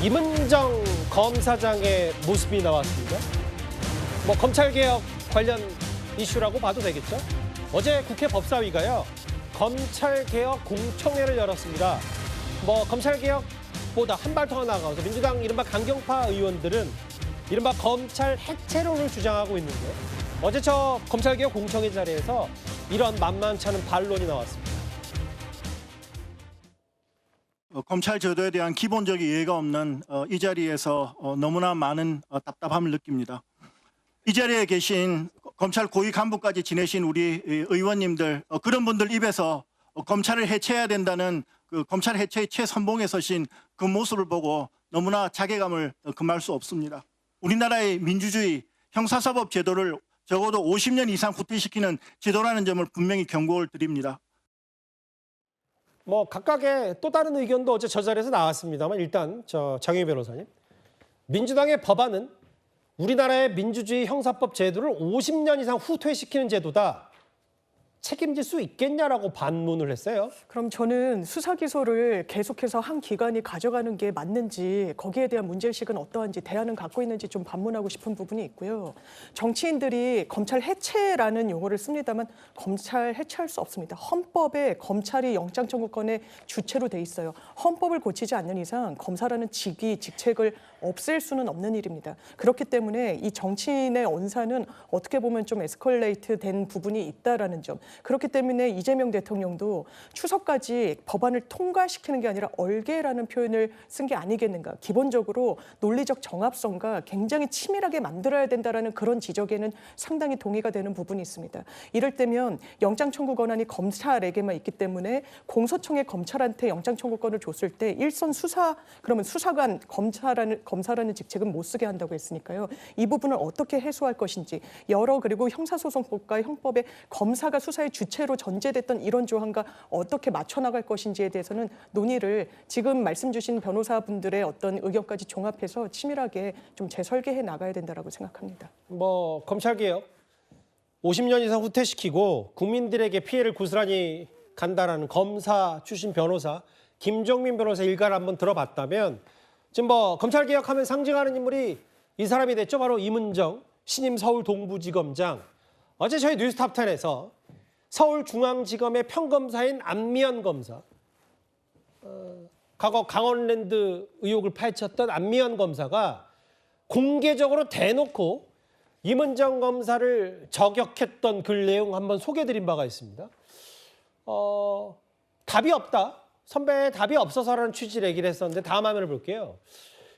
임은정 검사장의 모습이 나왔습니다. 뭐 검찰개혁 관련 이슈라고 봐도 되겠죠. 어제 국회 법사위가요, 검찰개혁 공청회를 열었습니다. 뭐 검찰개혁보다 한 발 더 나아가서 민주당 이른바 강경파 의원들은 이른바 검찰 해체론을 주장하고 있는데, 어제 저 검찰개혁 공청회 자리에서 이런 만만치 않은 반론이 나왔습니다. 검찰 제도에 대한 기본적 이해가 없는 이 자리에서 너무나 많은 답답함을 느낍니다. 이 자리에 계신 검찰 고위 간부까지 지내신 우리 의원님들, 그런 분들 입에서 검찰을 해체해야 된다는 그 검찰 해체의 최선봉에 서신 그 모습을 보고 너무나 자괴감을 금할 수 없습니다. 우리나라의 민주주의 형사사법 제도를 적어도 50년 이상 후퇴시키는 제도라는 점을 분명히 경고를 드립니다. 뭐 각각의 또 다른 의견도 어제 저 자리에서 나왔습니다만, 일단 저 장윤희 변호사님, 민주당의 법안은 우리나라의 민주주의 형사법 제도를 50년 이상 후퇴시키는 제도다, 책임질 수 있겠냐라고 반문을 했어요. 그럼 저는 수사 기소를 계속해서 한 기관이 가져가는 게 맞는지, 거기에 대한 문제의식은 어떠한지, 대안은 갖고 있는지 좀 반문하고 싶은 부분이 있고요. 정치인들이 검찰 해체라는 용어를 씁니다만 검찰 해체할 수 없습니다. 헌법에 검찰이 영장 청구권의 주체로 돼 있어요. 헌법을 고치지 않는 이상 검사라는 직위, 직책을 없앨 수는 없는 일입니다. 그렇기 때문에 이 정치인의 언사는 어떻게 보면 좀 에스컬레이트 된 부분이 있다라는 점. 그렇기 때문에 이재명 대통령도 추석까지 법안을 통과시키는 게 아니라 얼개라는 표현을 쓴 게 아니겠는가. 기본적으로 논리적 정합성과 굉장히 치밀하게 만들어야 된다라는 그런 지적에는 상당히 동의가 되는 부분이 있습니다. 이럴 때면 영장 청구 권한이 검찰에게만 있기 때문에 공소청에 검찰한테 영장 청구권을 줬을 때 일선 수사, 그러면 수사관, 검사라는 직책은 못 쓰게 한다고 했으니까요. 이 부분을 어떻게 해소할 것인지, 그리고 형사소송법과 형법에 검사가 수사의 주체로 전제됐던 이런 조항과 어떻게 맞춰 나갈 것인지에 대해서는 논의를 지금 말씀 주신 변호사분들의 어떤 의견까지 종합해서 치밀하게 좀 재설계해 나가야 된다라고 생각합니다. 뭐 검찰개혁 50년 이상 후퇴시키고 국민들에게 피해를 고스란히 간다라는 검사 출신 변호사 김종민 변호사 일가를 한번 들어봤다면, 지금 뭐 검찰개혁하면 상징하는 인물이 이 사람이 됐죠. 바로 임은정 신임 서울 동부지검장. 어제 저희 뉴스탑10에서 서울중앙지검의 평검사인 안미연 검사, 과거 강원랜드 의혹을 파헤쳤던 안미연 검사가 공개적으로 대놓고 임은정 검사를 저격했던 글 내용 한번 소개해드린 바가 있습니다. 답이 없다. 선배의 답이 없어서라는 취지를 얘기를 했었는데, 다음 화면을 볼게요.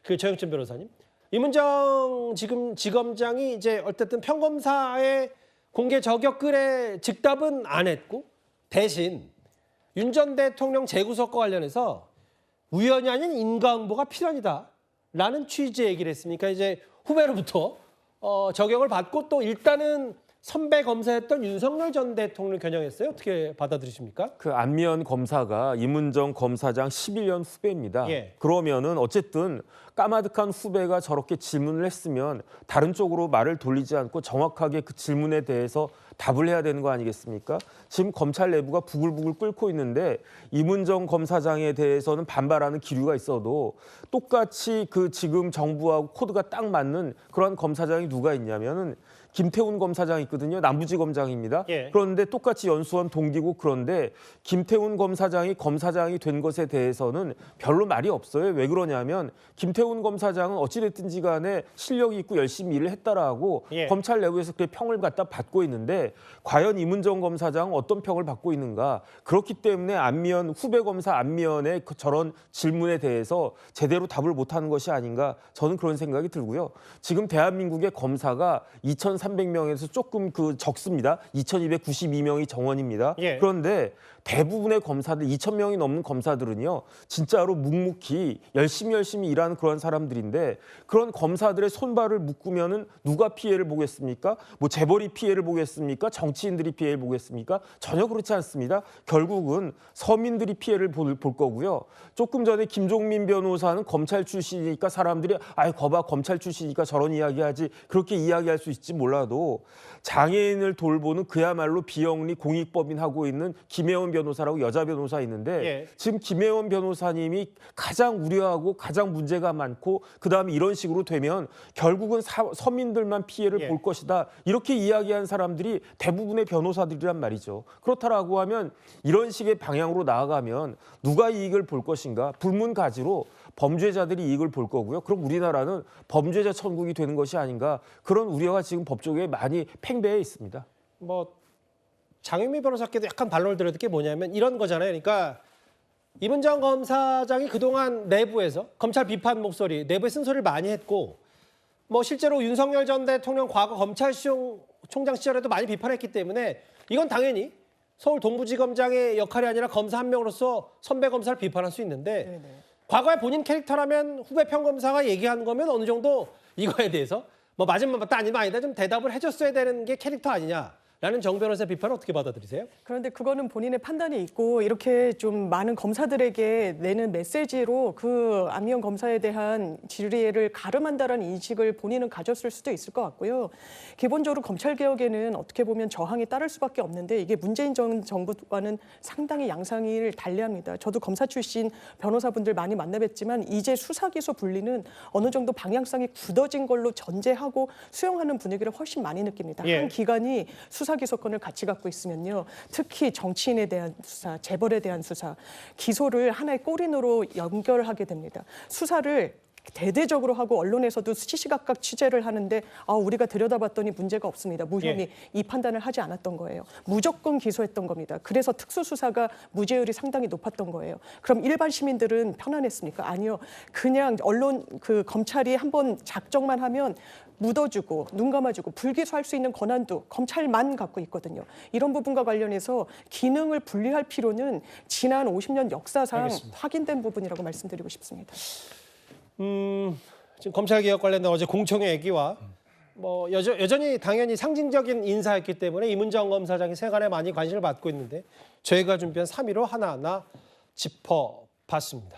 그 정영진 변호사님. 임은정 지금 지검장이 이제 어쨌든 평검사의 공개 저격 글에 즉답은 안 했고, 대신 윤 전 대통령 재구속과 관련해서 우연이 아닌 인과응보가 필연이다라는 취지의 얘기를 했으니까 이제 후배로부터 저격을 받고, 또 일단은 선배 검사였던 윤석열 전 대통령을 겨냥했어요. 어떻게 받아들이십니까? 그 안미연 검사가 임은정 검사장 11년 후배입니다. 예. 그러면은 어쨌든 까마득한 후배가 저렇게 질문을 했으면 다른 쪽으로 말을 돌리지 않고 정확하게 그 질문에 대해서 답을 해야 되는 거 아니겠습니까? 지금 검찰 내부가 부글부글 끓고 있는데 임은정 검사장에 대해서는 반발하는 기류가 있어도 똑같이 그 지금 정부하고 코드가 딱 맞는 그런 검사장이 누가 있냐면은 김태훈 검사장 있거든요. 남부지검장입니다. 예. 그런데 똑같이 연수원 동기고, 그런데 김태훈 검사장이 검사장이 된 것에 대해서는 별로 말이 없어요. 왜 그러냐면 김태훈 검사장은 어찌됐든지 간에 실력이 있고 열심히 일을 했다라고 예. 검찰 내부에서 그 평을 갖다 받고 있는데, 과연 임은정 검사장은 어떤 평을 받고 있는가. 그렇기 때문에 안미연 후배 검사 안미연의 저런 질문에 대해서 제대로 답을 못하는 것이 아닌가, 저는 그런 생각이 들고요. 지금 대한민국의 검사가 2,300명에서 조금 적습니다. 2,292명이 정원입니다. 예. 그런데 대부분의 검사들, 2,000명이 넘는 검사들은요, 진짜로 묵묵히 열심히 일하는 그런 사람들인데, 그런 검사들의 손발을 묶으면은 누가 피해를 보겠습니까? 뭐 재벌이 피해를 보겠습니까? 정치인들이 피해를 보겠습니까? 전혀 그렇지 않습니다. 결국은 서민들이 피해를 볼 거고요. 조금 전에 김종민 변호사는 검찰 출신이니까 사람들이 거봐 검찰 출신이니까 저런 이야기하지, 그렇게 이야기할 수 있지 몰라 몰라도 장애인을 돌보는 그야말로 비영리 공익법인 하고 있는 김혜원 변호사라고 여자 변호사 있는데 예. 지금 김혜원 변호사님이 가장 우려하고 가장 문제가 많고 그다음에 이런 식으로 되면 결국은 서민들만 피해를 예. 볼 것이다. 이렇게 이야기한 사람들이 대부분의 변호사들이란 말이죠. 그렇다라고 하면 이런 식의 방향으로 나아가면 누가 이익을 볼 것인가? 불문가지로 범죄자들이 이익을 볼 거고요. 그럼 우리나라는 범죄자 천국이 되는 것이 아닌가? 그런 우려가 지금 법조계에 많이 팽배해 있습니다. 뭐 장윤미 변호사께도 약간 반론을 드려야 될 게 뭐냐면 이런 거잖아요. 그러니까 이문정 검사장이 그동안 내부에서 검찰 비판 목소리, 내부에 쓴소리를 많이 했고 뭐 실제로 윤석열 전 대통령 과거 검찰총장 시절에도 많이 비판했기 때문에 이건 당연히 서울 동부지검장의 역할이 아니라 검사 한 명으로서 선배 검사를 비판할 수 있는데 네네. 과거에 본인 캐릭터라면 후배 평검사가 얘기한 거면 어느 정도 이거에 대해서 뭐 맞으면 맞다 아니면 아니다 좀 대답을 해줬어야 되는 게 캐릭터 아니냐라는 정 변호사의 비판을 어떻게 받아들이세요? 그런데 그거는 본인의 판단이 있고 이렇게 좀 많은 검사들에게 내는 메시지로 그 안미영 검사에 대한 질의를 가름한다라는 인식을 본인은 가졌을 수도 있을 것 같고요. 기본적으로 검찰개혁에는 어떻게 보면 저항이 따를 수밖에 없는데 이게 문재인 전 정부와는 상당히 양상을 달리합니다. 저도 검사 출신 변호사분들 많이 만나뵀지만 이제 수사기소 분리는 어느 정도 방향성이 굳어진 걸로 전제하고 수용하는 분위기를 훨씬 많이 느낍니다. 예. 한 기관이 수사기소권을 같이 갖고 있으면요. 특히 정치인에 대한 수사, 재벌에 대한 수사, 기소를 하나의 꼬린으로 연결하게 됩니다. 수사를 대대적으로 하고 언론에서도 시시각각 취재를 하는데 우리가 들여다봤더니 문제가 없습니다. 무혐의 이 판단을 하지 않았던 거예요. 무조건 기소했던 겁니다. 그래서 특수수사가 무죄율이 상당히 높았던 거예요. 그럼 일반 시민들은 편안했습니까? 아니요. 그냥 언론 검찰이 한번 작정만 하면 묻어주고 눈 감아주고 불기소할 수 있는 권한도 검찰만 갖고 있거든요. 이런 부분과 관련해서 기능을 분리할 필요는 지난 50년 역사상 알겠습니다. 확인된 부분이라고 말씀드리고 싶습니다. 지금 검찰개혁 관련된 어제 공청회 얘기와 뭐 여전히 당연히 상징적인 인사였기 때문에 이문정 검사장이 세간에 많이 관심을 받고 있는데 저희가 준비한 3위로 하나하나 짚어봤습니다.